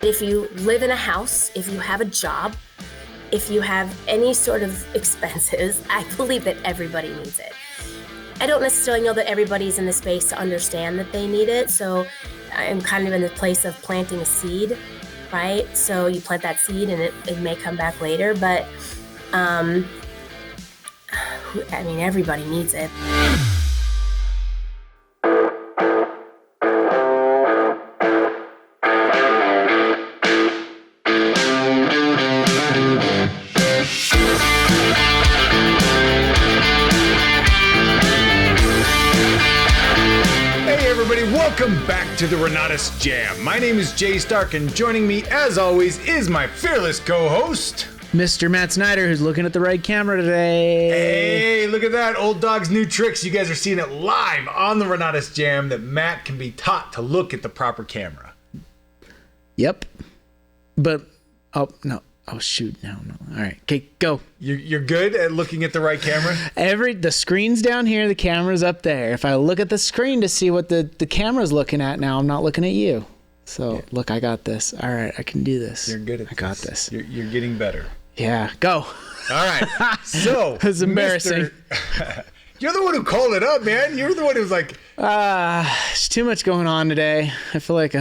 If you live in a house, if you have a job, if you have any sort of expenses, I believe that everybody needs it. I don't necessarily know that everybody's in the space to understand that they need it. So I'm kind of in the place of planting a seed, right? So you plant that seed and it may come back later, but everybody needs it. Welcome back to the Renatus J.A.M. My name is Jay Stark, and joining me, as always, is my fearless co-host, Mr. Matt Snyder, who's looking at the right camera today. Hey, look at that. Old dog's new tricks. You guys are seeing it live on the Renatus J.A.M. that Matt can be taught to look at the proper camera. Yep. But, oh, no. Oh, shoot. No. All right. Okay, go. You're good at looking at the right camera? The screen's down here. The camera's up there. If I look at the screen to see what the camera's looking at now, I'm not looking at you. So, yeah. Look, I got this. All right, I can do this. You're good at this. I got this. You're getting better. Yeah, go. All right. So, it's embarrassing. You're the one who called it up, man. You're the one who was like... There's too much going on today. I feel like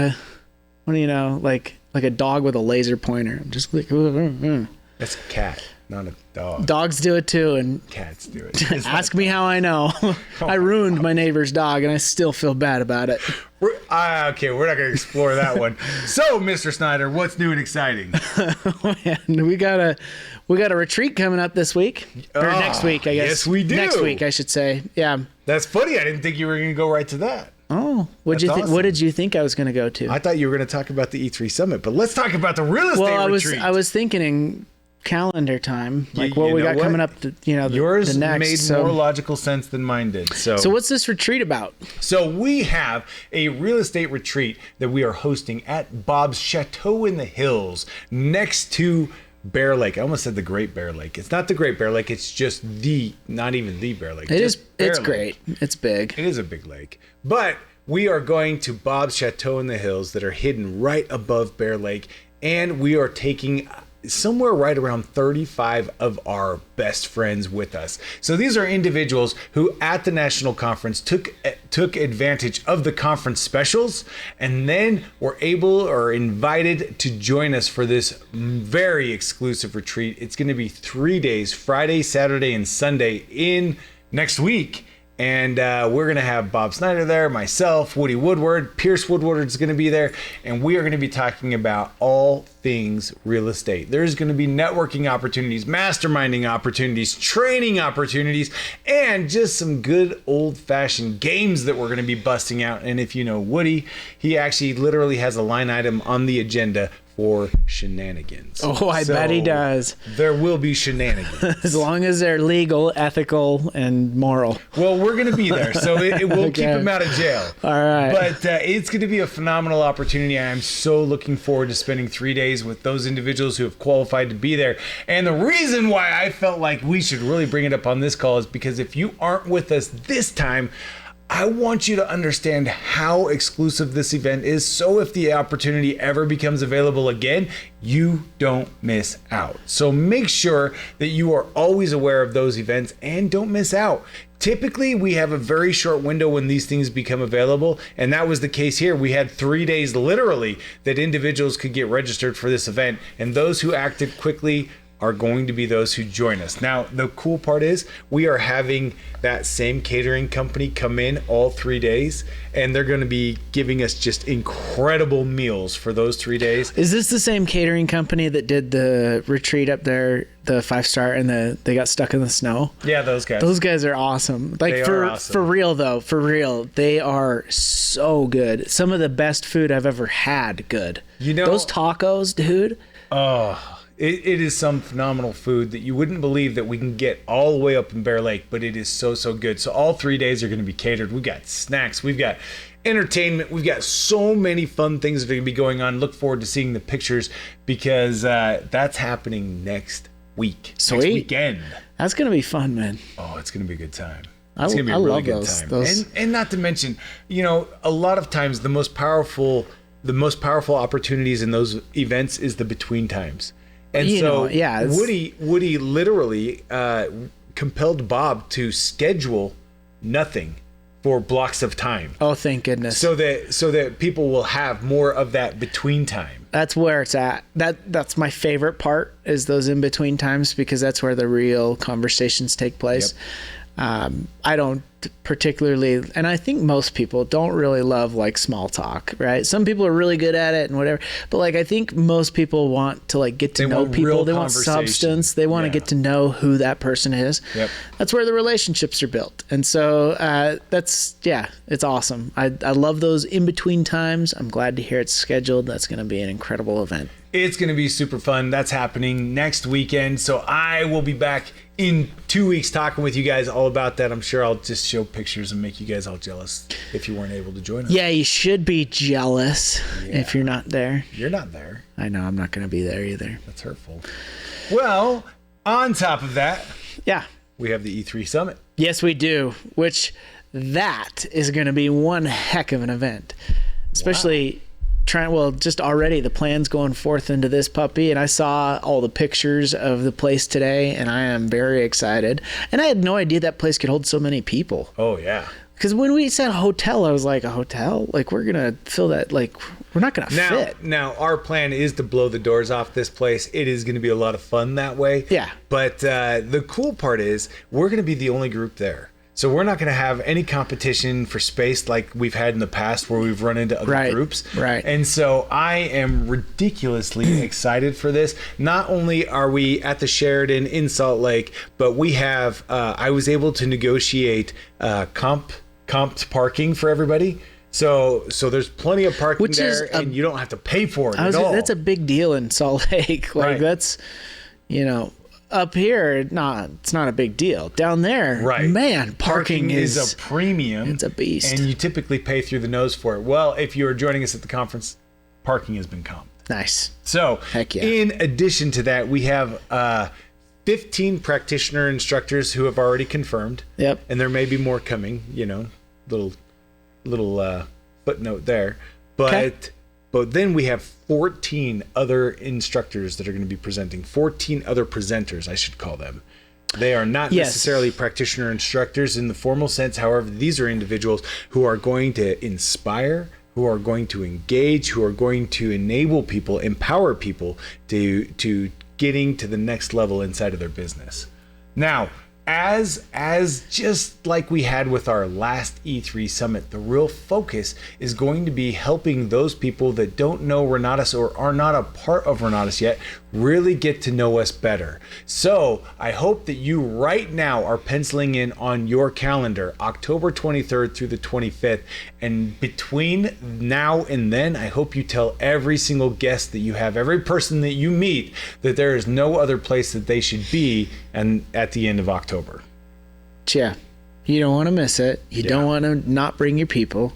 like a dog with a laser pointer. I'm just like... That's a cat, not a dog. Dogs do it too, and... Cats do it. Ask me how I know. I ruined my neighbor's dog, and I still feel bad about it. Okay, we're not going to explore that one. So, Mr. Snyder, what's new and exciting? Man, we got a retreat coming up this week. Or next week, I guess. Yes, we do. Next week, I should say. Yeah. That's funny. I didn't think you were going to go right to that. Oh, what did you think I was going to go to? I thought you were going to talk about the E3 Summit, but let's talk about the real estate retreat. I was thinking in calendar time, like what we got coming up. Yours the next, made more logical sense than mine did. So what's this retreat about? So we have a real estate retreat that we are hosting at Bob's Chateau in the Hills, next to Bear Lake. I almost said the Great Bear Lake. It's not the Great Bear Lake. It's just not even the Bear Lake. It's great. It's big. It is a big lake. But we are going to Bob's Chateau in the Hills that are hidden right above Bear Lake. And we are taking somewhere right around 35 of our best friends with us. So these are individuals who at the national conference took advantage of the conference specials and then were able or invited to join us for this very exclusive retreat. It's going to be 3 days, Friday, Saturday, and Sunday in next week. And we're going to have Bob Snyder there, myself, Woody Woodward, Pierce Woodward is going to be there. And we are going to be talking about all things real estate. There's going to be networking opportunities, masterminding opportunities, training opportunities, and just some good old-fashioned games that we're going to be busting out. And if you know Woody, he actually literally has a line item on the agenda for shenanigans. Oh, I bet he does. There will be shenanigans. As long as they're legal, ethical, and moral. Well, we're going to be there, so it will keep him out of jail. All right. But it's going to be a phenomenal opportunity. I'm so looking forward to spending 3 days with those individuals who have qualified to be there. And the reason why I felt like we should really bring it up on this call is because if you aren't with us this time, I want you to understand how exclusive this event is, so if the opportunity ever becomes available again, you don't miss out. So make sure that you are always aware of those events and don't miss out. Typically, we have a very short window when these things become available, and that was the case here. We had 3 days literally that individuals could get registered for this event, and those who acted quickly are going to be those who join us. Now, the cool part is we are having that same catering company come in all 3 days, and they're going to be giving us just incredible meals for those 3 days. Is this the same catering company that did the retreat up there, the 5-star, and they got stuck in the snow? Yeah, those guys. Those guys are awesome. Like for real though, for real, they are so good. Some of the best food I've ever had. Good. You know, those tacos, dude. Oh. It is some phenomenal food that you wouldn't believe that we can get all the way up in Bear Lake, but it is so good. So all 3 days are going to be catered. We've got snacks, we've got entertainment, we've got so many fun things that are going to be going on. Look forward to seeing the pictures because that's happening next week. Sweet. Next weekend. That's going to be fun, man. Oh, it's going to be a good time. It's going to be a really good time. And not to mention, you know, a lot of times the most powerful the most powerful opportunities in those events is the between times. And Woody literally compelled Bob to schedule nothing for blocks of time. Oh, thank goodness. So that people will have more of that between time. That's where it's at. That's my favorite part, is those in between times, because that's where the real conversations take place. Yep. I don't particularly, and I think most people don't really love like small talk, right? Some people are really good at it and whatever, but like I think most people want to like get to know people. They want substance. They want to get to know who that person is. Yep. That's where the relationships are built. And so it's awesome. I love those in between times. I'm glad to hear it's scheduled. That's going to be an incredible event. It's going to be super fun. That's happening next weekend. So I will be back in 2 weeks talking with you guys all about that. I'm sure I'll just show pictures and make you guys all jealous if you weren't able to join us. Yeah, you should be jealous if you're not there. You're not there. I know, I'm not going to be there either. That's hurtful. Well, on top of that, we have the E3 Summit. Yes, we do, which that is going to be one heck of an event, especially just already the plans going forth into this puppy, and I saw all the pictures of the place today, and I am very excited. And I had no idea that place could hold so many people. Oh yeah. Because when we said hotel, I was like, a hotel? Like, we're going to fill that, like, we're not going to fit. Now, our plan is to blow the doors off this place. It is going to be a lot of fun that way. Yeah. But the cool part is we're going to be the only group there. So we're not going to have any competition for space like we've had in the past where we've run into other groups. Right. And so I am ridiculously excited for this. Not only are we at the Sheraton in Salt Lake, but we have, I was able to negotiate comped parking for everybody. So there's plenty of parking there, and you don't have to pay for it at all. That's a big deal in Salt Lake. Like that's, up here, it's not a big deal. Down there, man, parking is a premium. It's a beast. And you typically pay through the nose for it. Well, if you are joining us at the conference, parking has been comped. Nice. So, heck yeah. In addition to that, we have 15 practitioner instructors who have already confirmed. Yep. And there may be more coming, little footnote there. But then we have 14 other instructors that are going to be presenting. 14 other presenters, I should call them. They are not necessarily practitioner instructors in the formal sense. However, these are individuals who are going to inspire, who are going to engage, who are going to enable people, empower people to getting to the next level inside of their business. Now, as just like we had with our last E3 Summit, the real focus is going to be helping those people that don't know Renatus or are not a part of Renatus yet really get to know us better. So I hope that you right now are penciling in on your calendar October 23rd through the 25th. And between now and then, I hope you tell every single guest that you have, every person that you meet, that there is no other place that they should be and at the end of October. Yeah. You don't want to miss it. You don't want to not bring your people.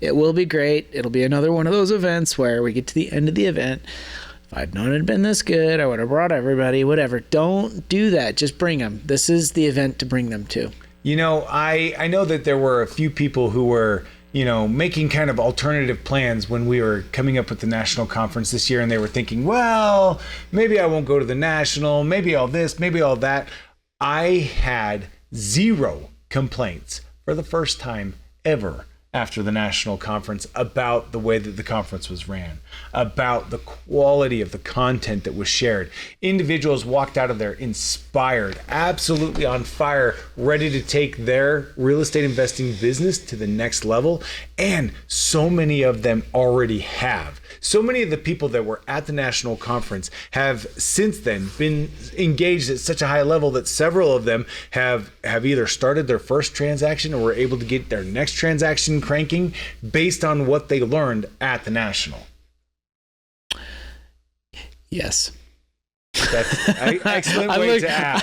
It will be great. It'll be another one of those events where we get to the end of the event. If I'd known it had been this good, I would have brought everybody, whatever. Don't do that. Just bring them. This is the event to bring them to. I know that there were a few people who were, making kind of alternative plans when we were coming up with the national conference this year. And they were thinking, well, maybe I won't go to the national, maybe all this, maybe all that. I had 0 complaints for the first time ever after the national conference about the way that the conference was ran, about the quality of the content that was shared. Individuals walked out of there inspired, absolutely on fire, ready to take their real estate investing business to the next level. And so many of them already have. So many of the people that were at the national conference have since then been engaged at such a high level that several of them have either started their first transaction or were able to get their next transaction cranking based on what they learned at the national. Yes. That's an excellent way to add.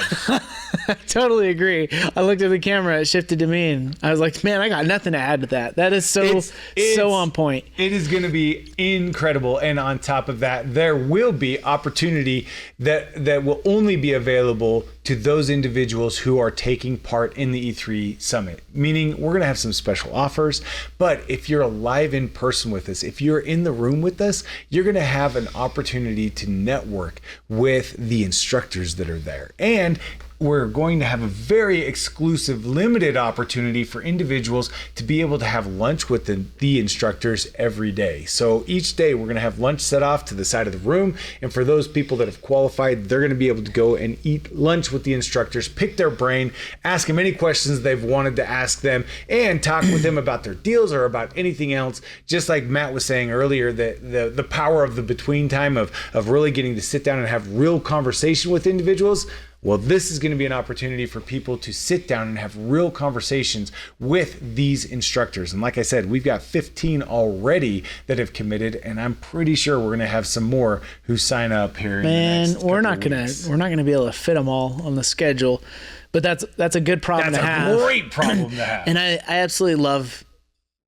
I totally agree. I looked at the camera, it shifted to me, and I was like, man, I got nothing to add to that. That is so on point. It is going to be incredible. And on top of that, there will be opportunity that will only be available to those individuals who are taking part in the E3 Summit, meaning we're going to have some special offers. But if you're live in person with us, if you're in the room with us, you're going to have an opportunity to network with the instructors that are there. And we're going to have a very exclusive, limited opportunity for individuals to be able to have lunch with the instructors every day. So each day we're going to have lunch set off to the side of the room. And for those people that have qualified, they're going to be able to go and eat lunch with the instructors, pick their brain, ask them any questions they've wanted to ask them, and talk with them about their deals or about anything else. Just like Matt was saying earlier, that the power of the between time of really getting to sit down and have real conversation with individuals. Well, this is going to be an opportunity for people to sit down and have real conversations with these instructors. And like I said, we've got 15 already that have committed, and I'm pretty sure we're going to have some more who sign up here. Man, we're not going to be able to fit them all on the schedule, but that's a good problem to have. That's a great problem to have. And I absolutely love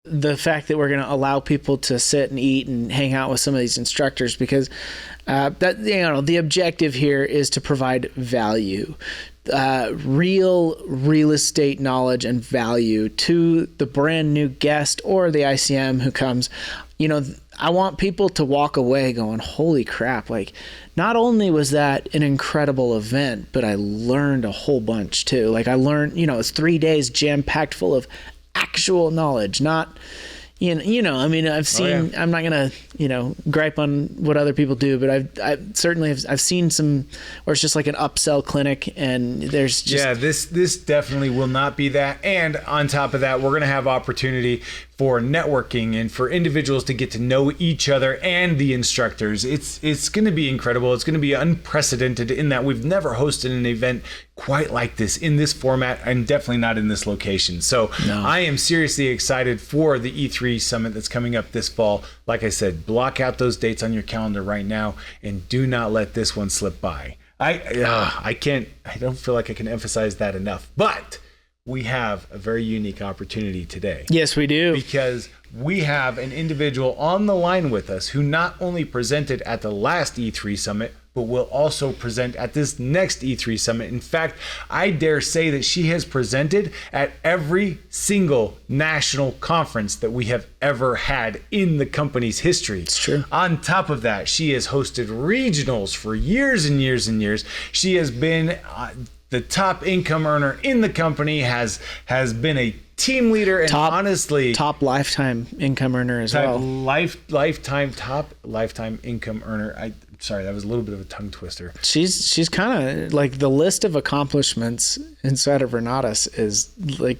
the fact that we're going to allow people to sit and eat and hang out with some of these instructors, because the objective here is to provide value, real estate knowledge and value to the brand new guest or the ICM who comes. I want people to walk away going, holy crap, like not only was that an incredible event, but I learned a whole bunch too. Like I learned, it's 3 days jam packed full of actual knowledge, not I've seen, I'm not going to, gripe on what other people do, but I've certainly I've seen some where it's just like an upsell clinic, and there's just. Yeah, this definitely will not be that. And on top of that, we're going to have opportunity for networking and for individuals to get to know each other and the instructors. It's going to be incredible. It's going to be unprecedented in that we've never hosted an event quite like this in this format, and definitely not in this location. So no. I am seriously excited for the E3 Summit that's coming up this fall. Like I said, block out those dates on your calendar right now, and do not let this one slip by. I don't feel like I can emphasize that enough, but we have a very unique opportunity today. Yes, we do. Because we have an individual on the line with us who not only presented at the last E3 Summit, but will also present at this next E3 Summit. In fact, I dare say that she has presented at every single national conference that we have ever had in the company's history. It's true. On top of that, she has hosted regionals for years and years and years. She has been the top income earner in the company, has been a team leader, and honestly, top lifetime income earner as well. Top lifetime income earner. Sorry, that was a little bit of a tongue twister. She's kind of like, the list of accomplishments inside of Renatus is like,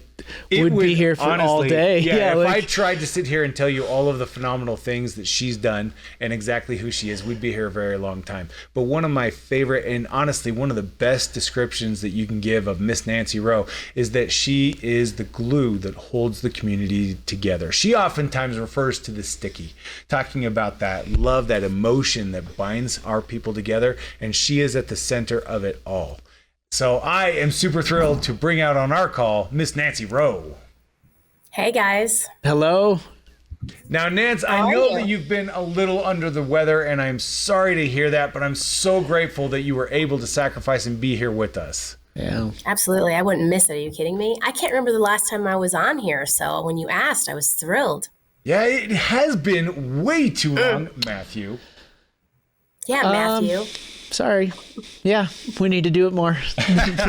would be here for honestly, all day. Yeah, if I tried to sit here and tell you all of the phenomenal things that she's done and exactly who she is, we'd be here a very long time. But one of my favorite, and honestly one of the best descriptions that you can give of Miss Nanci Rowe is that she is the glue that holds the community together. She oftentimes refers to the sticky, talking about that love, that emotion that binds our people together, and she is at the center of it all. So I am super thrilled to bring out on our call Miss Nanci Rowe. Hey guys. Hello. Now, Nance, I know that you've been a little under the weather, and I'm sorry to hear that, but I'm so grateful that you were able to sacrifice and be here with us. Yeah, absolutely. I wouldn't miss it. Are you kidding me? I can't remember the last time I was on here. So when you asked, I was thrilled. Yeah, it has been way too long, Matthew. Yeah, Matthew. Sorry. Yeah, we need to do it more.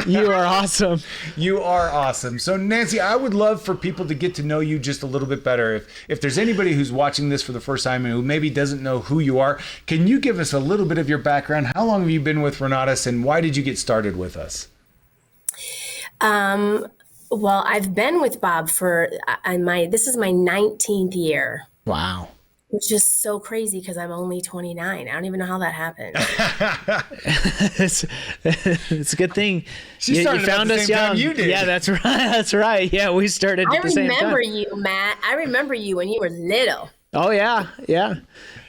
You are awesome. You are awesome. So, Nanci, I would love for people to get to know you just a little bit better. If there's anybody who's watching this for the first time and who maybe doesn't know who you are, can you give us a little bit of your background? How long have you been with Renatus, and why did you get started with us? Well, I've been with Bob for this is my 19th year. Wow. Which is so crazy because I'm only 29. I don't even know how that happened. It's a good thing. You found us young. You did. Yeah, that's right. That's right. Yeah, we started at the same time. I remember you, Matt. I remember you when you were little. Oh yeah, yeah.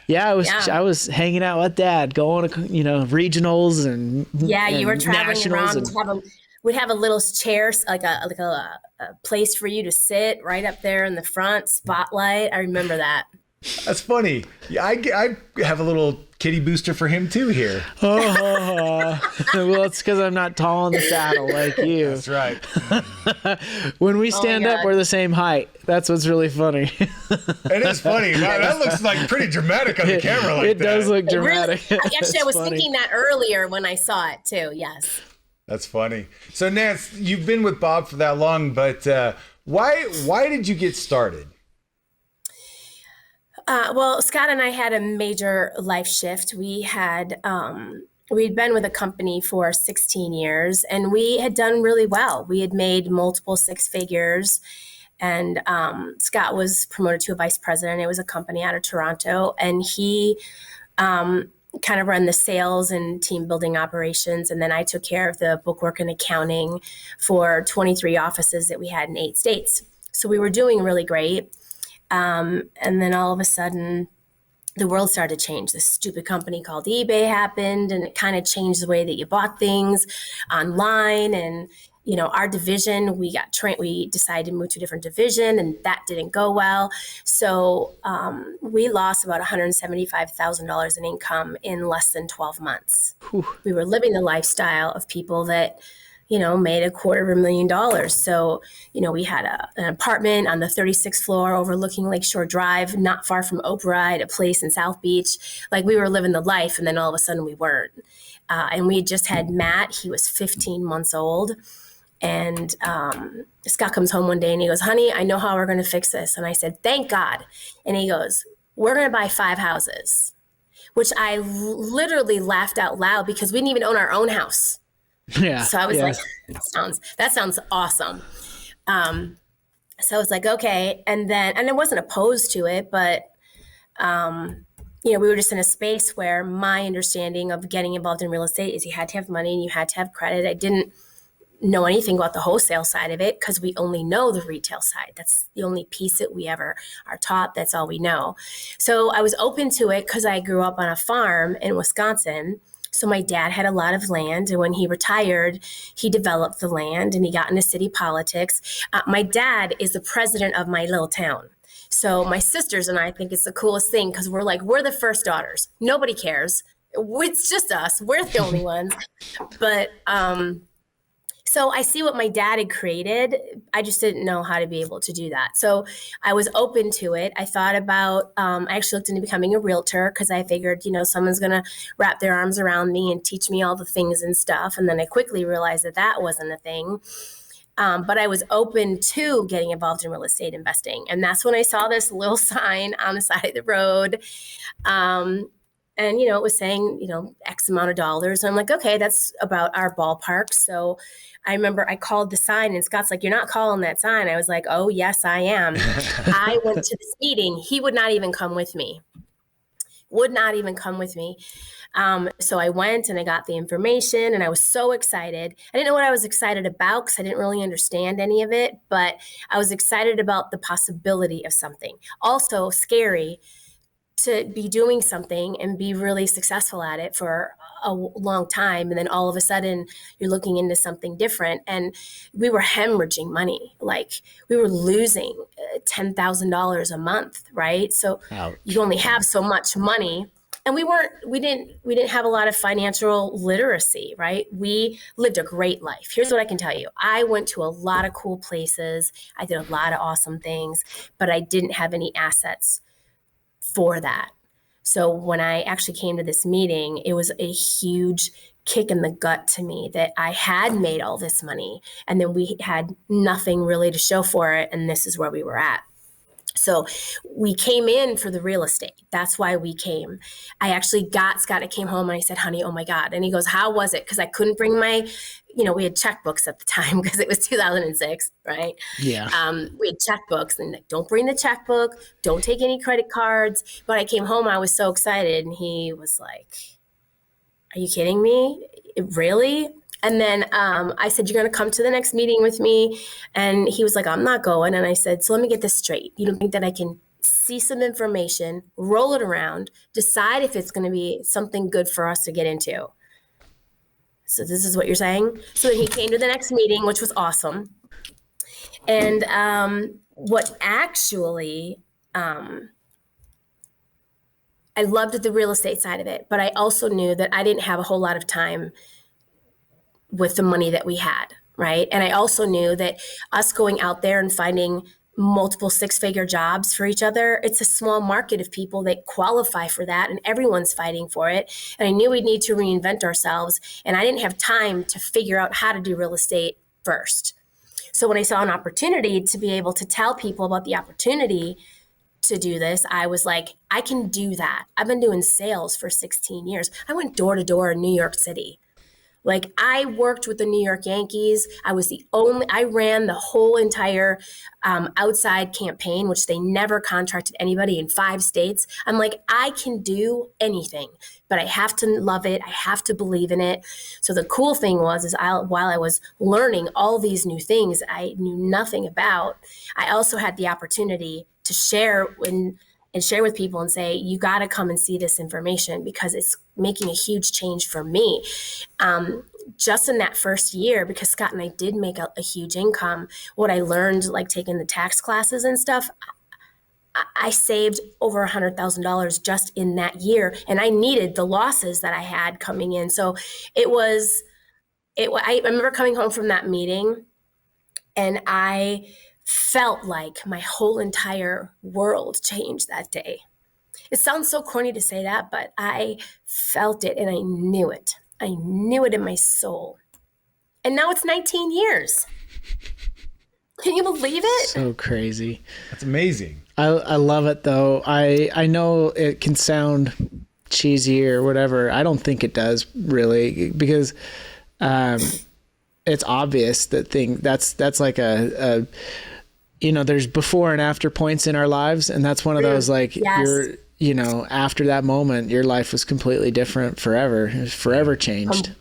Yeah, I was hanging out with Dad, going to regionals and you were traveling around. we'd have a little chair, like a place for you to sit right up there in the front spotlight. I remember that. That's funny. Yeah, I have a little kitty booster for him too here. Well, it's because I'm not tall in the saddle like you. That's right. When we stand up, we're the same height. That's what's really funny. It is funny. Wow, that looks like pretty dramatic on the camera. Like it does look dramatic. Really, actually, I was thinking that earlier when I saw it too. Yes. That's funny. So, Nance, you've been with Bob for that long, but why did you get started? Well, Scott and I had a major life shift. We'd been with a company for 16 years, and we had done really well. We had made multiple six figures, and Scott was promoted to a vice president. It was a company out of Toronto, and he kind of ran the sales and team building operations. And then I took care of the bookwork and accounting for 23 offices that we had in 8 states. So we were doing really great. And then all of a sudden, the world started to change. This stupid company called eBay happened, and it kind of changed the way that you bought things online. And, our division, we decided to move to a different division, and that didn't go well. So we lost about $175,000 in income in less than 12 months. Whew. We were living the lifestyle of people that made $250,000. So, we had an apartment on the 36th floor overlooking Lakeshore Drive, not far from Oprah, at a place in South Beach. Like, we were living the life, and then all of a sudden we weren't. And we had just had Matt. He was 15 months old. And Scott comes home one day and he goes, "Honey, I know how we're going to fix this." And I said, "Thank God." And he goes, "We're going to buy 5 houses," which I literally laughed out loud because we didn't even own our own house. Yeah. So I was like, that sounds awesome. So I was like, okay. And I wasn't opposed to it, but, we were just in a space where my understanding of getting involved in real estate is you had to have money and you had to have credit. I didn't know anything about the wholesale side of it because we only know the retail side. That's the only piece that we ever are taught. That's all we know. So I was open to it because I grew up on a farm in Wisconsin. So my dad had a lot of land, and when he retired, he developed the land and he got into city politics. My dad is the president of my little town. So my sisters and I think it's the coolest thing because we're the first daughters. Nobody cares. It's just us. We're the only ones. But so I see what my dad had created. I just didn't know how to be able to do that. So I was open to it. I thought about, I actually looked into becoming a realtor because I figured, someone's going to wrap their arms around me and teach me all the things and stuff. And then I quickly realized that wasn't a thing. But I was open to getting involved in real estate investing. And that's when I saw this little sign on the side of the road. And, it was saying, X amount of dollars. And I'm like, okay, that's about our ballpark. So I remember I called the sign and Scott's like, "You're not calling that sign." I was like, "Oh, yes, I am." I went to this meeting. He would not even come with me. So I went and I got the information and I was so excited. I didn't know what I was excited about because I didn't really understand any of it, but I was excited about the possibility of something. Also scary to be doing something and be really successful at it for a long time. And then all of a sudden you're looking into something different. And we were hemorrhaging money. Like we were losing $10,000 a month. Right. So Ouch. You only have so much money. And we didn't have a lot of financial literacy, right? We lived a great life. Here's what I can tell you. I went to a lot of cool places. I did a lot of awesome things, but I didn't have any assets for that. So when I actually came to this meeting, it was a huge kick in the gut to me that I had made all this money and then we had nothing really to show for it. And this is where we were at. So we came in for the real estate. That's why we came. I actually got Scott. I came home and I said, "Honey, oh my God." And he goes, "How was it?" Because I couldn't bring my, we had checkbooks at the time because it was 2006, right? Yeah. We had checkbooks and don't bring the checkbook. Don't take any credit cards. But I came home. I was so excited. And he was like, "Are you kidding me? Really?" And then I said, "You're going to come to the next meeting with me." And he was like, "I'm not going." And I said, "So let me get this straight. You don't think that I can see some information, roll it around, decide if it's going to be something good for us to get into?" So this is what you're saying? So then he came to the next meeting, which was awesome. And what actually, I loved the real estate side of it, but I also knew that I didn't have a whole lot of time with the money that we had, right? And I also knew that us going out there and finding multiple six-figure jobs for each other, it's a small market of people that qualify for that, and everyone's fighting for it. And I knew we'd need to reinvent ourselves, and I didn't have time to figure out how to do real estate first. So when I saw an opportunity to be able to tell people about the opportunity to do this, I was like, I can do that. I've been doing sales for 16 years. I went door to door in New York City. Like, I worked with the New York Yankees. I ran the whole entire outside campaign, which they never contracted anybody in 5 states. I'm like, I can do anything, but I have to love it. I have to believe in it. So the cool thing was, while I was learning all these new things I knew nothing about, I also had the opportunity to share and share with people and say, you got to come and see this information because it's making a huge change for me. Just in that first year, because Scott and I did make a huge income, what I learned, like taking the tax classes and stuff, I saved over $100,000 just in that year. And I needed the losses that I had coming in. So I remember coming home from that meeting and I felt like my whole entire world changed that day. It sounds so corny to say that, but I felt it and I knew it. I knew it in my soul. And now it's 19 years. Can you believe it? So crazy. That's amazing. I love it though. I know it can sound cheesy or whatever. I don't think it does really, because it's obvious that's like a there's before and after points in our lives, and that's one of those, like, yes. After that moment, your life was completely different forever. It was forever changed.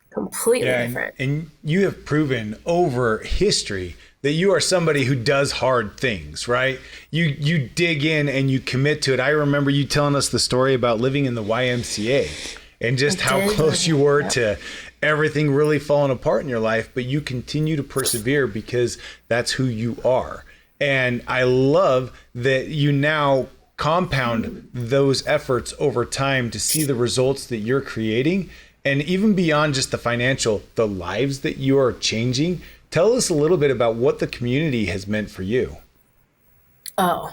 Completely different. And you have proven over history that you are somebody who does hard things, right? You dig in and you commit to it. I remember you telling us the story about living in the YMCA and just how close you were to everything really falling apart in your life, but you continue to persevere because that's who you are. And I love that you now compound those efforts over time to see the results that you're creating. And even beyond just the financial, the lives that you are changing. Tell us a little bit about what the community has meant for you. Oh,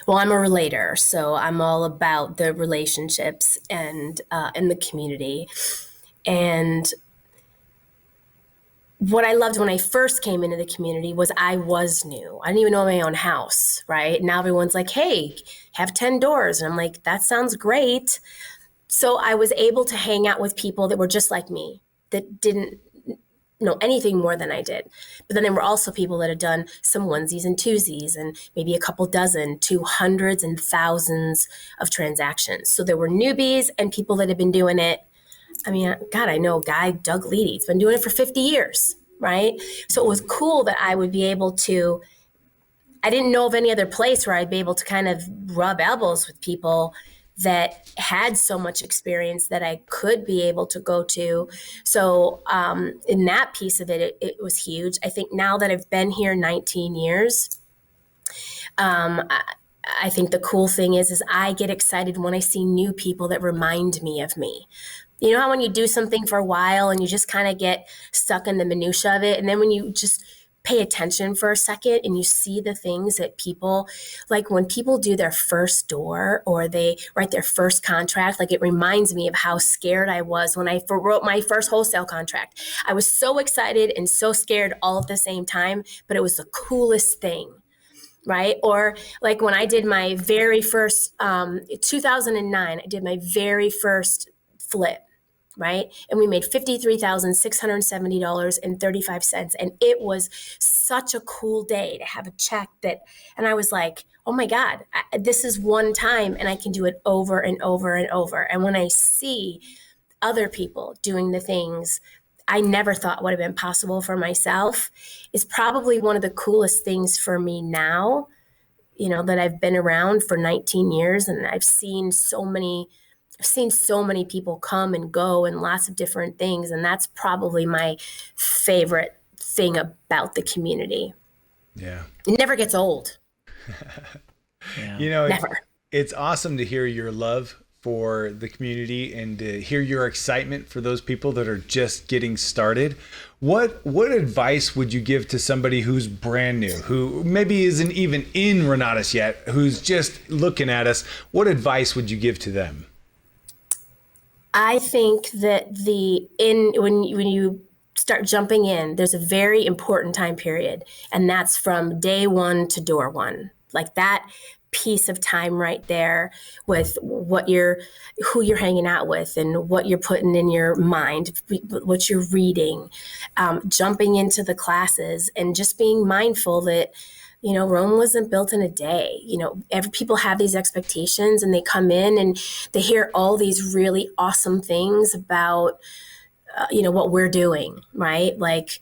well, I'm a relator, so I'm all about the relationships and in the community. And what I loved when I first came into the community was I was new. I didn't even know my own house, right? Now everyone's like, hey, have 10 doors. And I'm like, that sounds great. So I was able to hang out with people that were just like me, that didn't know anything more than I did. But then there were also people that had done some onesies and twosies and maybe a couple dozen to hundreds and thousands of transactions. So there were newbies and people that had been doing it. I mean, God, I know a guy, Doug Leedy, he's been doing it for 50 years, right? So it was cool that I would be able to, I didn't know of any other place where I'd be able to kind of rub elbows with people that had so much experience that I could be able to go to. So in that piece of it, it was huge. I think now that I've been here 19 years, I think the cool thing is I get excited when I see new people that remind me of me. You know how when you do something for a while and you just kind of get stuck in the minutia of it, and then when you just pay attention for a second and you see the things that people, like when people do their first door or they write their first contract, like it reminds me of how scared I was when I wrote my first wholesale contract. I was so excited and so scared all at the same time, but it was the coolest thing. Right? Or like when I did my very first, 2009, I did my very first flip. Right? And we made $53,670.35. And it was such a cool day to have a check that, and I was like, oh my God, this is one time and I can do it over and over and over. And when I see other people doing the things I never thought would have been possible for myself, is probably one of the coolest things for me now, that I've been around for 19 years and I've seen so many I've seen so many people come and go and lots of different things. And that's probably my favorite thing about the community. Yeah. It never gets old. Yeah. You know, Never. it's awesome to hear your love for the community and to hear your excitement for those people that are just getting started. What advice would you give to somebody who's brand new, who maybe isn't even in Renatus yet, who's just looking at us? What advice would you give to them? I think that when you start jumping in, there's a very important time period, and that's from day one to door one. Like that piece of time right there with who you're hanging out with and what you're putting in your mind, what you're reading, jumping into the classes and just being mindful that Rome wasn't built in a day. Every people have these expectations and they come in and they hear all these really awesome things about, what we're doing, right? Like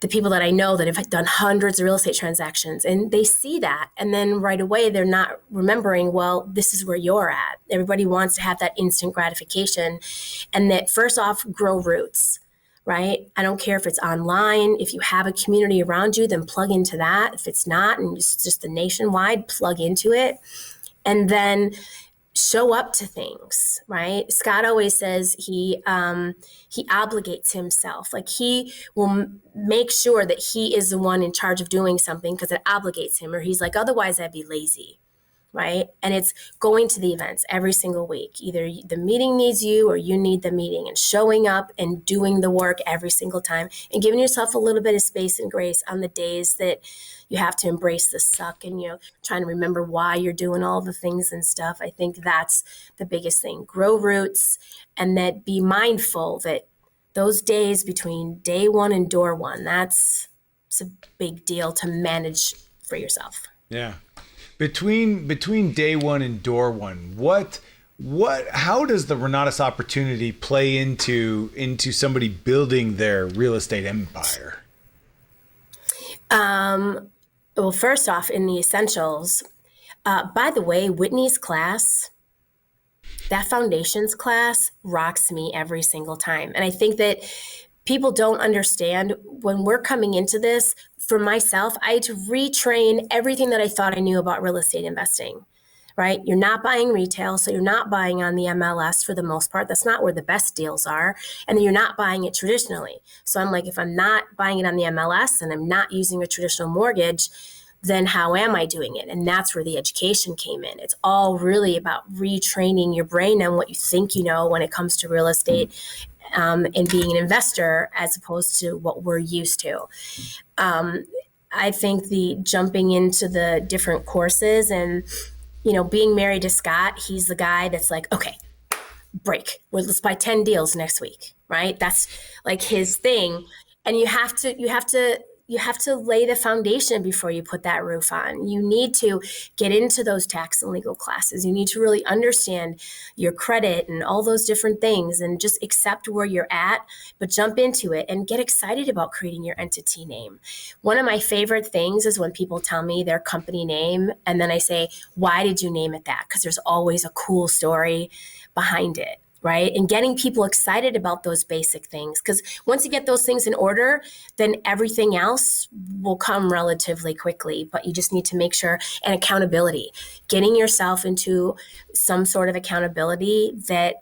the people that I know that have done hundreds of real estate transactions, and they see that. And then right away, they're not remembering, well, this is where you're at. Everybody wants to have that instant gratification. And that first off, grow roots, right? I don't care if it's online. If you have a community around you, then plug into that. If it's not, and it's just the nationwide, plug into it. And then show up to things, right? Scott always says he obligates himself. Like he will make sure that he is the one in charge of doing something because it obligates him, or he's like, otherwise I'd be lazy, right? And it's going to the events every single week. Either the meeting needs you or you need the meeting, and showing up and doing the work every single time and giving yourself a little bit of space and grace on the days that you have to embrace the suck and, trying to remember why you're doing all the things and stuff. I think that's the biggest thing. Grow roots, and that be mindful that those days between day one and door one, it's a big deal to manage for yourself. Yeah. Between day one and door one, how does the Renatus opportunity play into somebody building their real estate empire? Well, first off, in the essentials, by the way, Whitney's class, that foundations class rocks me every single time. And I think that people don't understand when we're coming into this. For myself, I had to retrain everything that I thought I knew about real estate investing, right? You're not buying retail, so you're not buying on the MLS for the most part. That's not where the best deals are. And then you're not buying it traditionally. So I'm like, if I'm not buying it on the MLS and I'm not using a traditional mortgage, then how am I doing it? And that's where the education came in. It's all really about retraining your brain on what you think you know when it comes to real estate, and being an investor, as opposed to what we're used to. I think the jumping into the different courses and, being married to Scott, he's the guy that's like, okay, break. Let's buy 10 deals next week, right? That's like his thing. And you have to lay the foundation before you put that roof on. You need to get into those tax and legal classes. You need to really understand your credit and all those different things, and just accept where you're at, but jump into it and get excited about creating your entity name. One of my favorite things is when people tell me their company name, and then I say, why did you name it that? Because there's always a cool story behind it. Right? And getting people excited about those basic things. Because once you get those things in order, then everything else will come relatively quickly. But you just need to make sure, and accountability, getting yourself into some sort of accountability that,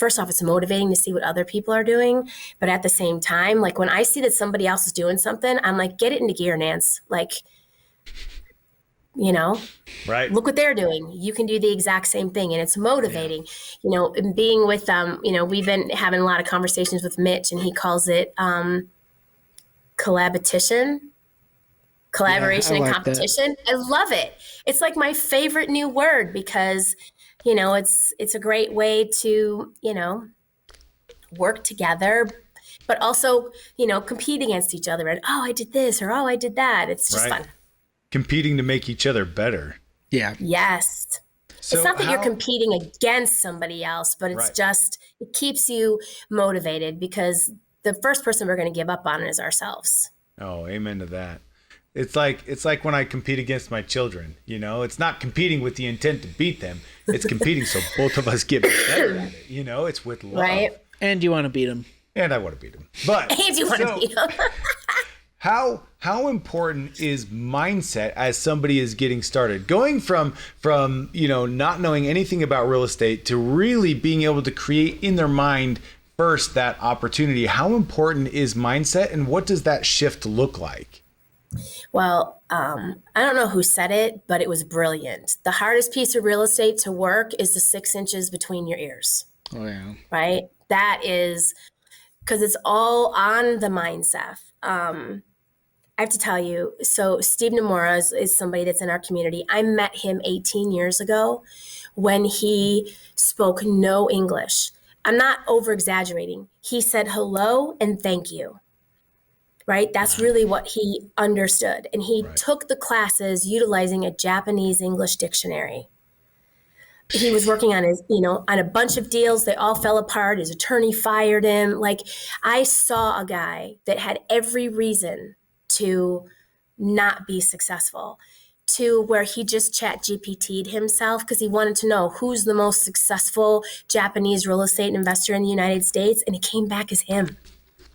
first off, it's motivating to see what other people are doing. But at the same time, like when I see that somebody else is doing something, I'm like, get it into gear, Nance. Like, right. Look what they're doing. You can do the exact same thing. And it's motivating, and being with we've been having a lot of conversations with Mitch, and he calls it collaboration and competition. That. I love it. It's like my favorite new word, because, it's a great way to, work together, but also, compete against each other and, oh, I did this, or, oh, I did that. It's just fun. Competing to make each other better. Yeah. Yes. So it's not that you're competing against somebody else, but it's just, it keeps you motivated, because the first person we're going to give up on is ourselves. Oh, amen to that. It's like when I compete against my children, you know, it's not competing with the intent to beat them. It's competing so both of us get better at it. You know, it's with love. Right. And you want to beat them. And I want to beat them. But And you want to beat them. how important is mindset as somebody is getting started? Going from you know, not knowing anything about real estate to really being able to create in their mind first that opportunity. How important is mindset, and what does that shift look like? Well, I don't know who said it, but it was brilliant. The hardest piece of real estate to work is the 6 inches between your ears. Oh, yeah. Right? That is because it's all on the mindset. I have to tell you, so Steve Nomura is somebody that's in our community. I met him 18 years ago when he spoke no English. I'm not over exaggerating. He said hello and thank you. Right? That's really what he understood. And he took the classes utilizing a Japanese English dictionary. He was working on on a bunch of deals. They all fell apart. His attorney fired him. Like, I saw a guy that had every reason to not be successful, to where he just chat GPT'd himself because he wanted to know who's the most successful Japanese real estate investor in the United States. And it came back as him.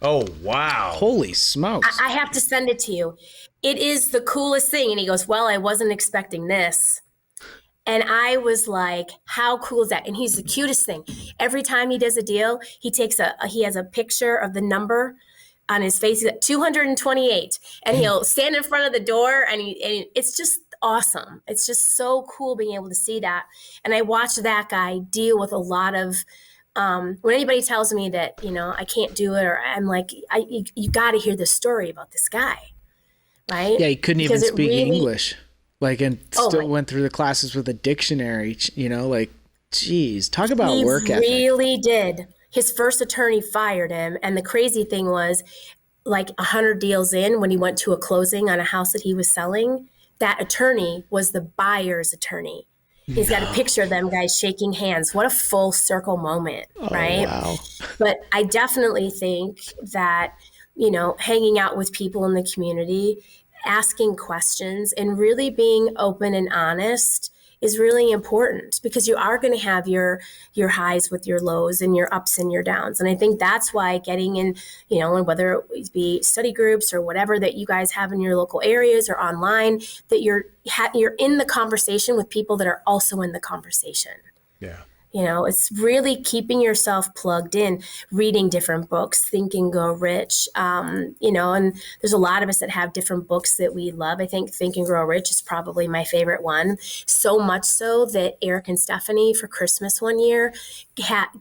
Oh, wow. Holy smokes. I have to send it to you. It is the coolest thing. And he goes, well, I wasn't expecting this. And I was like, how cool is that? And he's the cutest thing. Every time he does a deal, he has a picture of the number on his face. He's at 228. And he'll stand in front of the door and it's just awesome. It's just so cool being able to see that. And I watched that guy deal with a lot of when anybody tells me that, I can't do it, or I'm like, you got to hear the story about this guy, right? Yeah, he couldn't even speak English, and still went through the classes with a dictionary, geez, talk about work ethic. He really did. His first attorney fired him. And the crazy thing was, 100 deals in, when he went to a closing on a house that he was selling, that attorney was the buyer's attorney. He's got a picture of them guys shaking hands. What a full circle moment, right? Wow. But I definitely think that, hanging out with people in the community, asking questions, and really being open and honest is really important, because you are going to have your highs with your lows and your ups and your downs. And I think that's why getting in, and whether it be study groups or whatever that you guys have in your local areas or online, that you're in the conversation with people that are also in the conversation. Yeah. It's really keeping yourself plugged in, reading different books, Think and Grow Rich. And there's a lot of us that have different books that we love. I think Think and Grow Rich is probably my favorite one. So much so that Eric and Stephanie for Christmas one year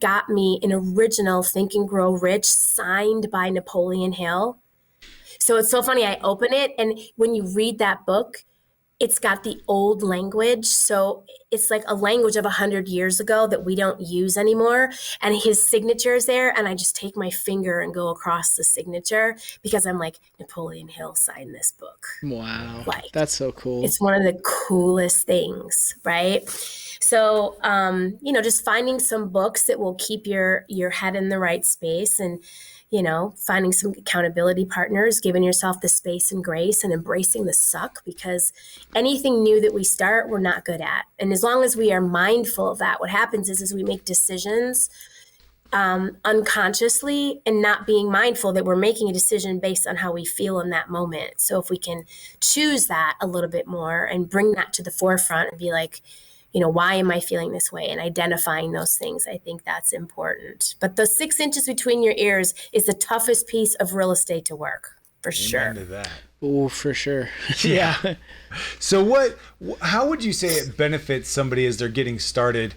got me an original Think and Grow Rich signed by Napoleon Hill. So it's so funny. I open it, and when you read that book, it's got the old language. So it's like a language of 100 years ago that we don't use anymore. And his signature is there. And I just take my finger and go across the signature, because I'm like, Napoleon Hill signed this book. Wow. That's so cool. It's one of the coolest things, right? So, just finding some books that will keep your head in the right space, and finding some accountability partners, giving yourself the space and grace, and embracing the suck, because anything new that we start, we're not good at. And as long as we are mindful of that, what happens is we make decisions unconsciously, and not being mindful that we're making a decision based on how we feel in that moment. So if we can choose that a little bit more and bring that to the forefront and be like, why am I feeling this way? And identifying those things, I think that's important. But the 6 inches between your ears is the toughest piece of real estate to work, for sure. Amen to that. Oh, for sure. Yeah. So how would you say it benefits somebody as they're getting started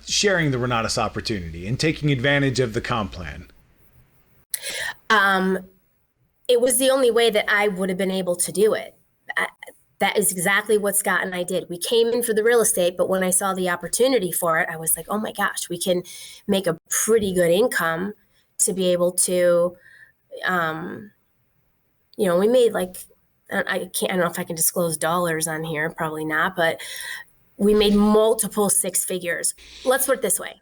sharing the Renatus opportunity and taking advantage of the comp plan? It was the only way that I would have been able to do it. That is exactly what Scott and I did. We came in for the real estate, but when I saw the opportunity for it, I was like, oh my gosh, we can make a pretty good income to be able to, we made I don't know if I can disclose dollars on here, probably not, but we made multiple 6 figures. Let's put it this way.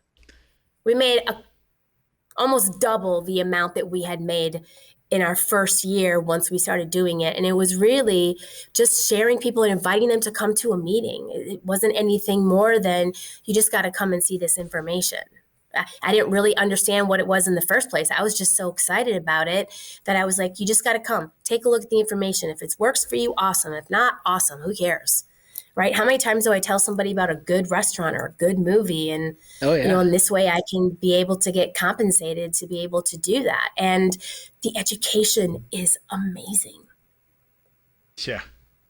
We made almost double the amount that we had made in our first year once we started doing it. And it was really just sharing people and inviting them to come to a meeting. It wasn't anything more than you just got to come and see this information. I didn't really understand what it was in the first place. I was just so excited about it that I was like, you just got to come, take a look at the information. If it works for you, awesome. If not, awesome. Who cares? Right? How many times do I tell somebody about a good restaurant or a good movie? And, in this way I can be able to get compensated to be able to do that. And the education is amazing. Yeah.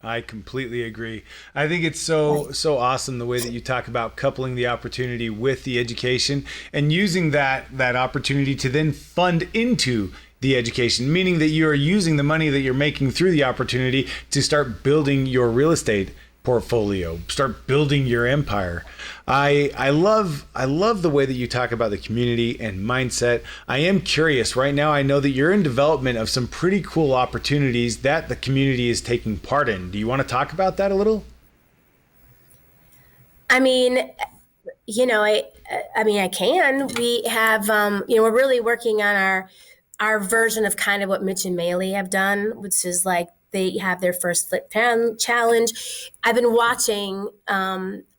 I completely agree. I think it's so awesome the way that you talk about coupling the opportunity with the education and using that opportunity to then fund into the education, meaning that you are using the money that you're making through the opportunity to start building your real estate portfolio, start building your empire. I love the way that you talk about the community and mindset. I am curious right now. I know that you're in development of some pretty cool opportunities that the community is taking part in. Do you want to talk about that a little? I mean, I can. We have, we're really working on our version of kind of what Mitch and Maley have done, which is like they have their first flip challenge. I've been watching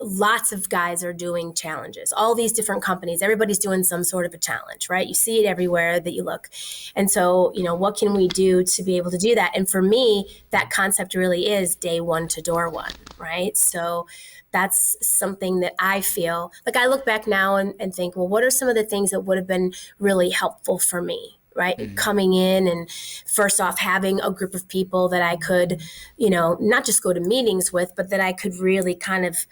lots of guys are doing challenges. All these different companies, everybody's doing some sort of a challenge, right? You see it everywhere that you look. And so, what can we do to be able to do that? And for me, that concept really is day one to door one, right? So that's something that I feel like I look back now and think, well, what are some of the things that would have been really helpful for me? Right. Mm-hmm. Coming in and first off, having a group of people that I could, not just go to meetings with, but that I could really kind of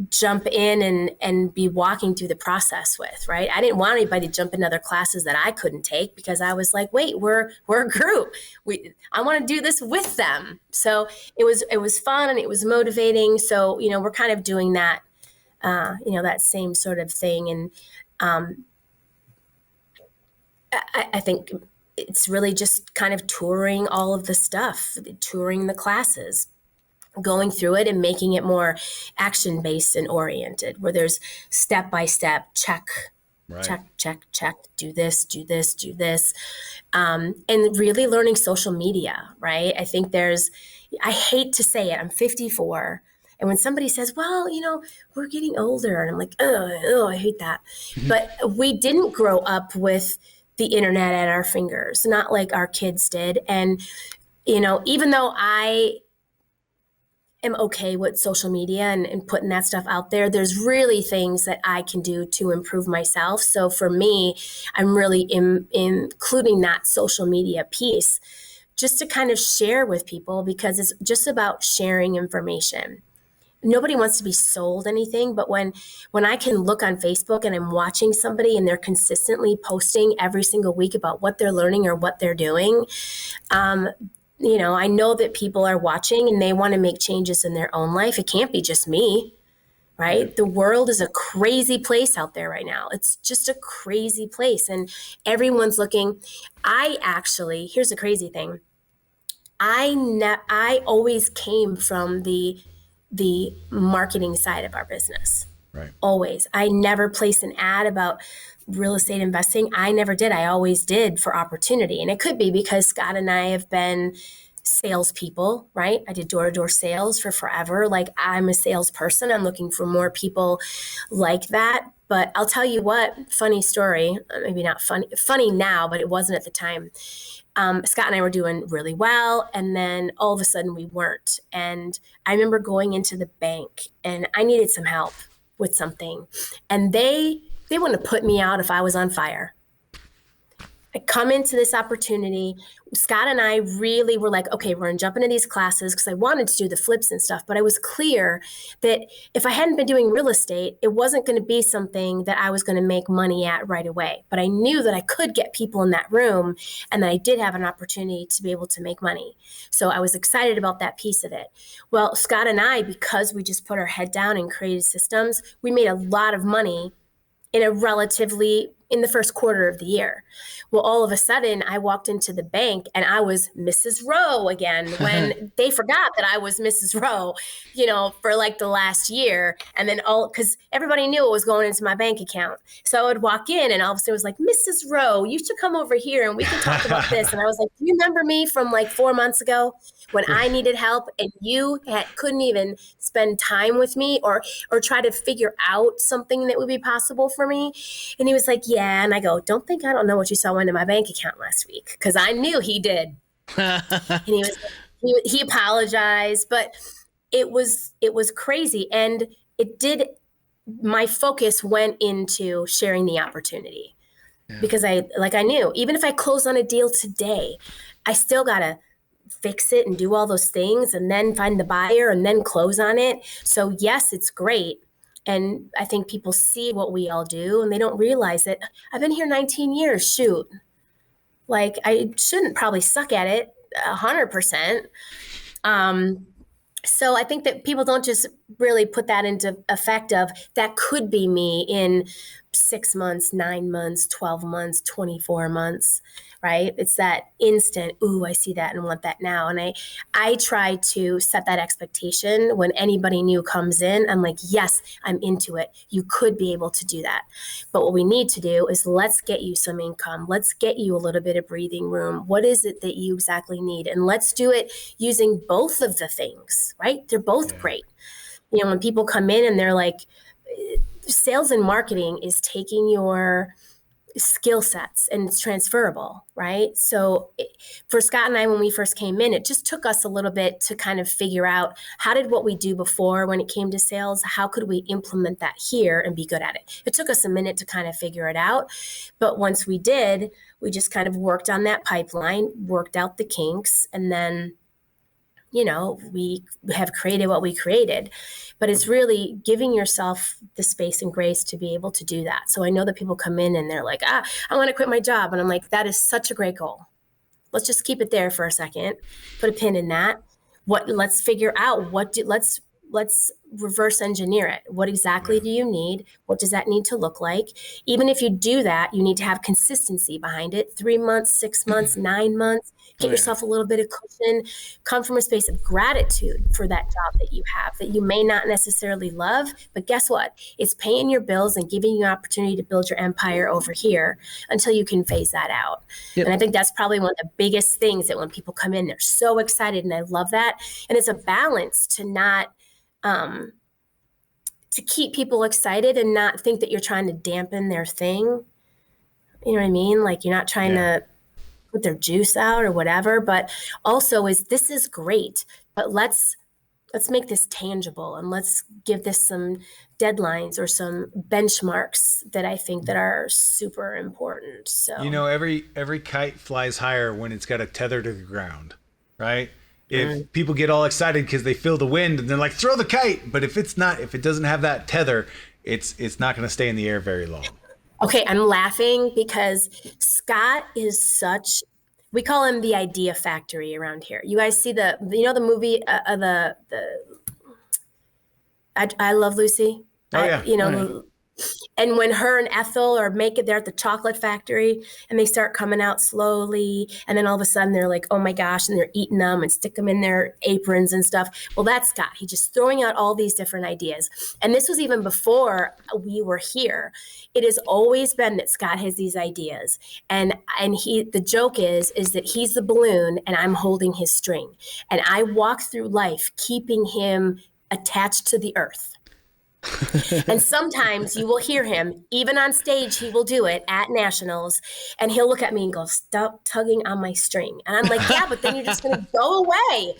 jump in and be walking through the process with. Right. I didn't want anybody to jump in other classes that I couldn't take because I was like, wait, we're a group. I want to do this with them. So it was fun and it was motivating. So, we're kind of doing that, that same sort of thing. And, I think it's really just kind of touring all of the stuff, touring the classes, going through it and making it more action-based and oriented, where there's step-by-step, check, right. check, do this, and really learning social media, right? I think I hate to say it, I'm 54, and when somebody says, well, we're getting older, and I'm like, oh, I hate that. But we didn't grow up with the internet at our fingers, not like our kids did. And, even though I am okay with social media and putting that stuff out there, there's really things that I can do to improve myself. So for me, I'm really including that social media piece just to kind of share with people because it's just about sharing information. Nobody wants to be sold anything, but when I can look on Facebook and I'm watching somebody and they're consistently posting every single week about what they're learning or what they're doing, I know that people are watching and they want to make changes in their own life. It can't be just me, right? The world is a crazy place out there right now. It's just a crazy place and everyone's looking. Here's the crazy thing. I always came from the marketing side of our business. Right. Always. I never placed an ad about real estate investing. I never did. I always did for opportunity. And it could be because Scott and I have been salespeople, right? I did door-to-door sales for forever. Like I'm a salesperson. I'm looking for more people like that. But I'll tell you what, funny story, maybe not funny now, but it wasn't at the time. Scott and I were doing really well. And then all of a sudden we weren't. And I remember going into the bank and I needed some help with something. And they wouldn't have put me out if I was on fire. I come into this opportunity. Scott and I really were like, okay, we're going to jump into these classes because I wanted to do the flips and stuff. But I was clear that if I hadn't been doing real estate, it wasn't going to be something that I was going to make money at right away. But I knew that I could get people in that room and that I did have an opportunity to be able to make money. So I was excited about that piece of it. Well, Scott and I, because we just put our head down and created systems, we made a lot of money in a relatively in the first quarter of the year. Well, all of a sudden I walked into the bank and I was Mrs. Rowe again, when they forgot that I was Mrs. Rowe, for like the last year. And then because everybody knew what was going into my bank account. So I would walk in and all of a sudden it was like, Mrs. Rowe, you should come over here and we can talk about this. And I was like, do you remember me from like 4 months ago when I needed help and you couldn't even spend time with me or try to figure out something that would be possible for me? And he was like, yeah. And I go, don't think I don't know what you saw into my bank account last week, because I knew he did. And he apologized, but it was crazy. And my focus went into sharing the opportunity, because I knew even if I close on a deal today, I still got to fix it and do all those things and then find the buyer and then close on it. So yes, it's great. And I think people see what we all do and they don't realize that I've been here 19 years, shoot. Like I shouldn't probably suck at it 100%. So I think that people don't just really put that into effect of that could be me in 6 months, 9 months, 12 months, 24 months, right? It's that instant, ooh, I see that and want that now. And I try to set that expectation when anybody new comes in. I'm like, yes, I'm into it. You could be able to do that. But what we need to do is let's get you some income. Let's get you a little bit of breathing room. What is it that you exactly need? And let's do it using both of the things, right? They're both great. When people come in and they're like, sales and marketing is taking your skill sets and it's transferable, right? So for Scott and I, when we first came in, it just took us a little bit to kind of figure out how did what we do before when it came to sales, how could we implement that here and be good at it? It took us a minute to kind of figure it out. But once we did, we just kind of worked on that pipeline, worked out the kinks, and then we have created what we created. But it's really giving yourself the space and grace to be able to do that. So I know that people come in and they're like, I want to quit my job. And I'm like, that is such a great goal. Let's just keep it there for a second. Put a pin in that. Let's figure out let's reverse engineer it. What exactly do you need? What does that need to look like? Even if you do that, you need to have consistency behind it. 3 months, 6 months, 9 months. Get yourself a little bit of cushion. Come from a space of gratitude for that job that you have that you may not necessarily love. But guess what? It's paying your bills and giving you an opportunity to build your empire over here until you can phase that out. Yep. And I think that's probably one of the biggest things that when people come in, they're so excited, and I love that. And it's a balance to not to keep people excited and not think that you're trying to dampen their thing. You know what I mean? Like you're not trying to put their juice out or whatever, but also this is great, but let's make this tangible and let's give this some deadlines or some benchmarks that I think that are super important. So, every kite flies higher when it's got a tether to the ground, right? If people get all excited because they feel the wind and they're like, throw the kite. But if it doesn't have that tether, it's not going to stay in the air very long. Okay. I'm laughing because Scott is we call him the idea factory around here. You guys see the movie, I Love Lucy. Oh yeah. And when her and Ethel are they're at the chocolate factory and they start coming out slowly. And then all of a sudden they're like, oh my gosh, and they're eating them and stick them in their aprons and stuff. Well, that's Scott. He's just throwing out all these different ideas. And this was even before we were here. It has always been that Scott has these ideas. And the joke is that he's the balloon and I'm holding his string. And I walk through life keeping him attached to the earth. And sometimes you will hear him, even on stage, he will do it at nationals, and he'll look at me and go, stop tugging on my string. And I'm like, yeah, but then you're just going to go away.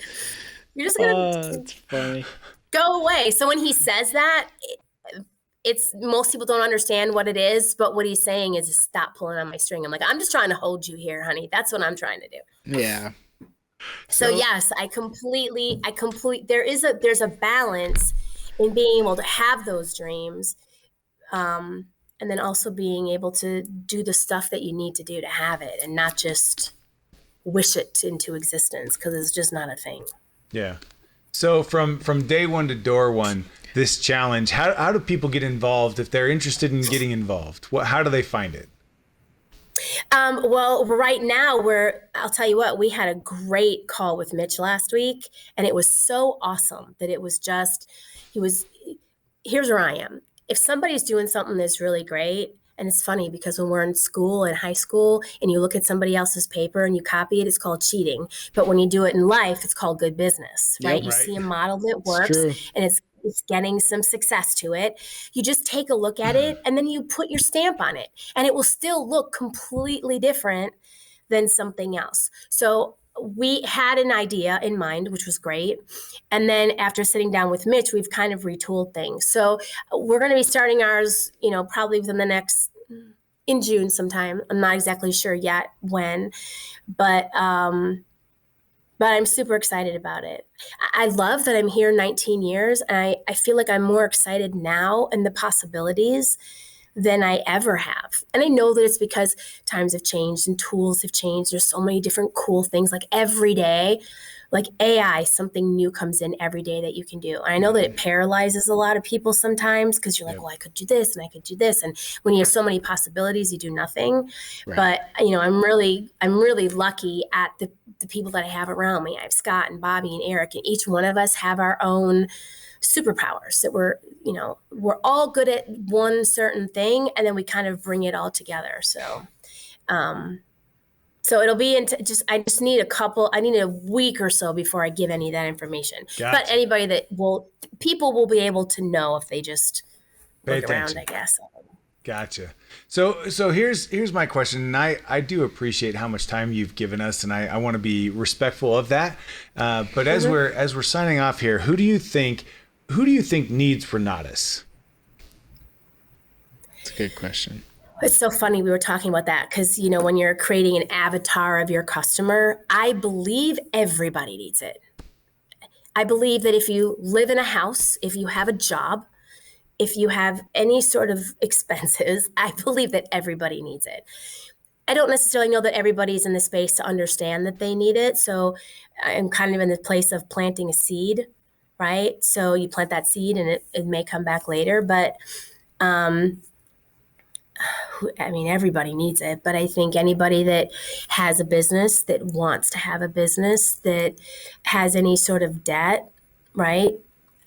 You're just going to go away. So when he says that, it's most people don't understand what it is, but what he's saying is stop pulling on my string. I'm like, I'm just trying to hold you here, honey. That's what I'm trying to do. Yeah. So yes, there's a balance in being able to have those dreams, and then also being able to do the stuff that you need to do to have it and not just wish it into existence, because it's just not a thing. Yeah. So from day one to door one, this challenge, how do people get involved if they're interested in getting involved? How do they find it? Well, right now I'll tell you what, we had a great call with Mitch last week, and it was so awesome that it was just, he was, here's where I am. If somebody's doing something that's really great, and it's funny because when we're in school, in high school, and you look at somebody else's paper and you copy it, it's called cheating. But when you do it in life, it's called good business, right? Yep. You Right. see a model that It's works true. and it's getting some success to it. You just take a look at it and then you put your stamp on it, and it will still look completely different than something else. So we had an idea in mind, which was great. And then after sitting down with Mitch, we've kind of retooled things. So we're going to be starting ours, probably within the next, in June sometime. I'm not exactly sure yet when, but I'm super excited about it. I love that I'm here 19 years, and I feel like I'm more excited now and the possibilities than I ever have. And I know that it's because times have changed and tools have changed. There's so many different cool things, like every day, like AI, something new comes in every day that you can do. And I know that it paralyzes a lot of people sometimes because you're like, well, I could do this and I could do this. And when you have so many possibilities, you do nothing. Right. But, I'm really lucky at the people that I have around me. I have Scott and Bobby and Eric, and each one of us have our own superpowers that we're all good at one certain thing, and then we kind of bring it all together. So it'll be I just need I need a week or so before I give any of that information. Gotcha. But anybody people will be able to know if they just Pay look around, attention. I guess. Gotcha. So here's my question, and I do appreciate how much time you've given us, and I want to be respectful of that. But as we're signing off here, who do you think needs Renatus? That's a good question. It's so funny we were talking about that because, when you're creating an avatar of your customer, I believe everybody needs it. I believe that if you live in a house, if you have a job, if you have any sort of expenses, I believe that everybody needs it. I don't necessarily know that everybody's in the space to understand that they need it. So I'm kind of in the place of planting a seed, right? So you plant that seed and it may come back later, but everybody needs it. But I think anybody that has a business, that wants to have a business, that has any sort of debt, right?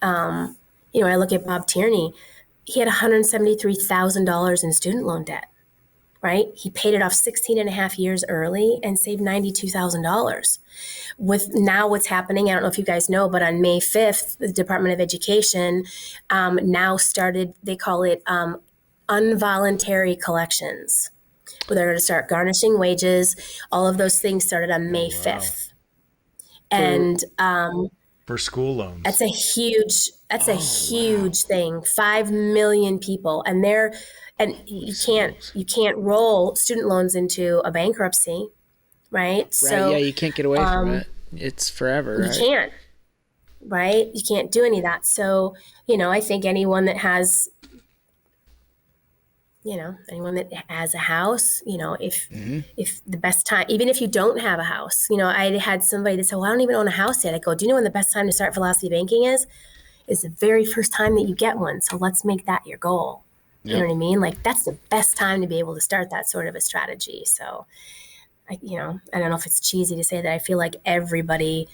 I look at Bob Tierney. He had $173,000 in student loan debt, right? He paid it off 16 and a half years early and saved $92,000. With now what's happening, I don't know if you guys know, but on May 5th, the Department of Education now started, they call it involuntary collections, where they're going to start garnishing wages. All of those things started on May 5th. And for school loans. That's a huge thing. 5 million people, and you can't roll student loans into a bankruptcy, right? Right. So, yeah, you can't get away from it. It's forever. You can't, right? You can't do any of that. So, I think anyone that has a house, if the best time, even if you don't have a house, I had somebody that said, well, I don't even own a house yet. I go, do you know when the best time to start philosophy banking is? Is the very first time that you get one. So let's make that your goal. You know what I mean? Like, that's the best time to be able to start that sort of a strategy. So I don't know if it's cheesy to say that I feel like everybody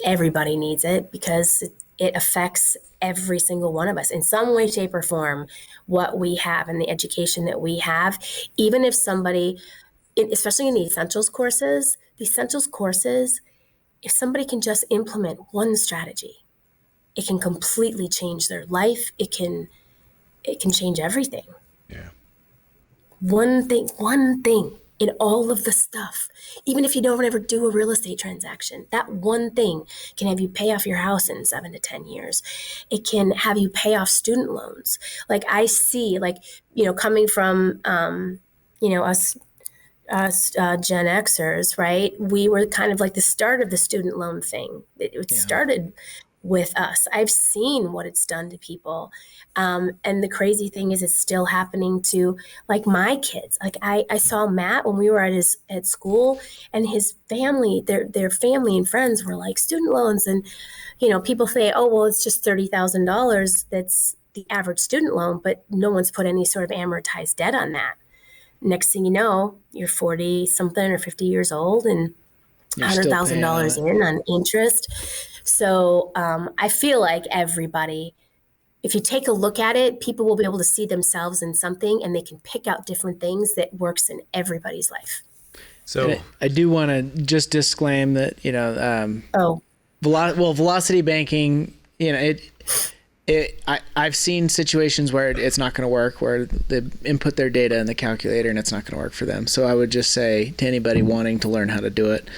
needs it, because it affects every single one of us in some way, shape, or form, what we have and the education that we have. Even if somebody, especially in the essentials courses, if somebody can just implement one strategy, it can completely change their life. It can change everything. Yeah. One thing in all of the stuff. Even if you don't ever do a real estate transaction, that one thing can have you pay off your house in 7 to 10 years. It can have you pay off student loans. Like, I see, coming from, us Gen Xers, right? We were kind of like the start of the student loan thing. It started with us. I've seen what it's done to people. And the crazy thing is, it's still happening to my kids. I saw Matt when we were at school, and his family, their family and friends were like, student loans. And, people say, oh, well, it's just $30,000. That's the average student loan, but no one's put any sort of amortized debt on that. Next thing you know, you're 40 something or 50 years old and $100,000 in on interest. So I feel like everybody, if you take a look at it, people will be able to see themselves in something, and they can pick out different things that works in everybody's life. So I do want to just disclaim that, velocity banking, I've seen situations where it's not going to work, where they input their data in the calculator and it's not going to work for them. So I would just say to anybody wanting to learn how to do it,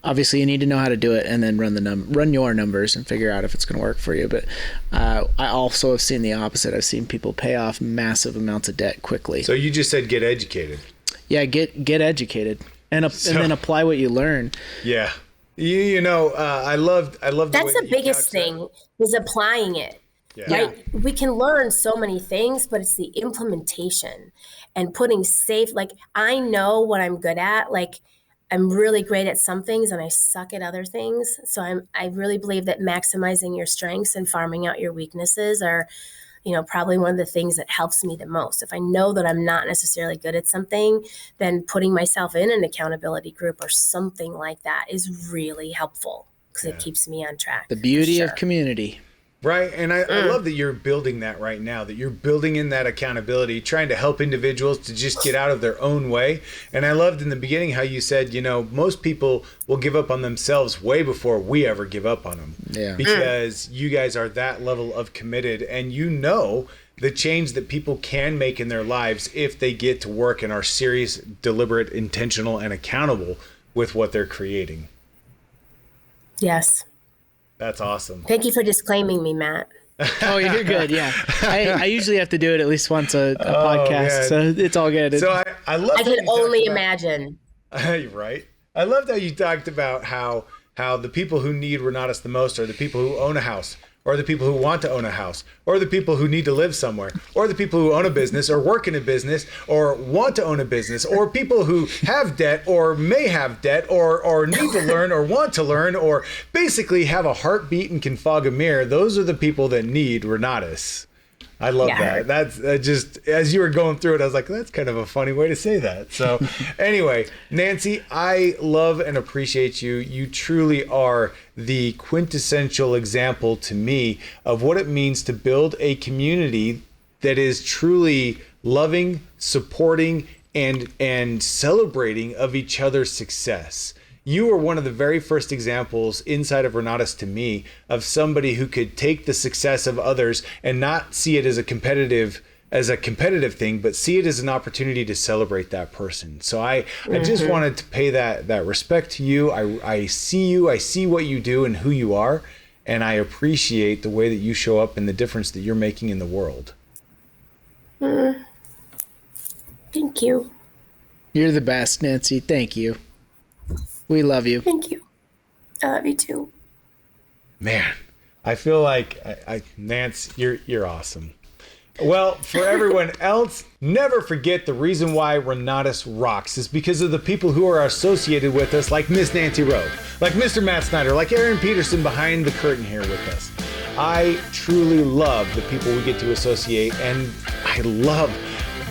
obviously you need to know how to do it and then run your numbers and figure out if it's going to work for you. But I also have seen the opposite. I've seen people pay off massive amounts of debt quickly. So you just said get educated. Yeah, get educated and then apply what you learn. Yeah. I love that's the biggest thing is applying it. Yeah. Right? We can learn so many things, but it's the implementation and putting I know what I'm good at. Like, I'm really great at some things and I suck at other things. So I really believe that maximizing your strengths and farming out your weaknesses are, probably one of the things that helps me the most. If I know that I'm not necessarily good at something, then putting myself in an accountability group or something like that is really helpful because it keeps me on track. The beauty of community. Right. And I love that you're building that right now, that you're building in that accountability, trying to help individuals to just get out of their own way. And I loved in the beginning how you said, most people will give up on themselves way before we ever give up on them. Yeah. Because you guys are that level of committed, and the change that people can make in their lives if they get to work and are serious, deliberate, intentional, and accountable with what they're creating. Yes. That's awesome. Thank you for disclaiming me, Matt. Oh, you're good. Yeah. I usually have to do it at least once a podcast, man. So it's all good. So I love I can only imagine. Right. I loved how you talked about how the people who need Renatus the most are the people who own a house, or the people who want to own a house, or the people who need to live somewhere, or the people who own a business or work in a business or want to own a business, or people who have debt or may have debt or need to learn or want to learn or basically have a heartbeat and can fog a mirror. Those are the people that need Renatus. I love that. That's just, as you were going through it, I was like, that's kind of a funny way to say that. So anyway, Nanci, I love and appreciate you. You truly are the quintessential example to me of what it means to build a community that is truly loving, supporting, and celebrating of each other's success. You are one of the very first examples inside of Renatus to me of somebody who could take the success of others and not see it as a competitive thing, but see it as an opportunity to celebrate that person. So I just wanted to pay that respect to you. I see you, I see what you do and who you are, and I appreciate the way that you show up and the difference that you're making in the world. Thank you. You're the best, Nanci. Thank you. We love you. Thank you. I love you too. Man, I feel like Nance, you're awesome. Well, for everyone else, never forget the reason why Renatus rocks is because of the people who are associated with us, like Miss Nanci Rowe, like Mr. Matt Snyder, like Aaron Peterson behind the curtain here with us. I truly love the people we get to associate, and I love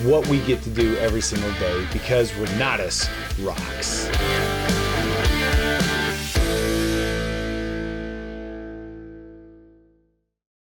what we get to do every single day because Renatus rocks.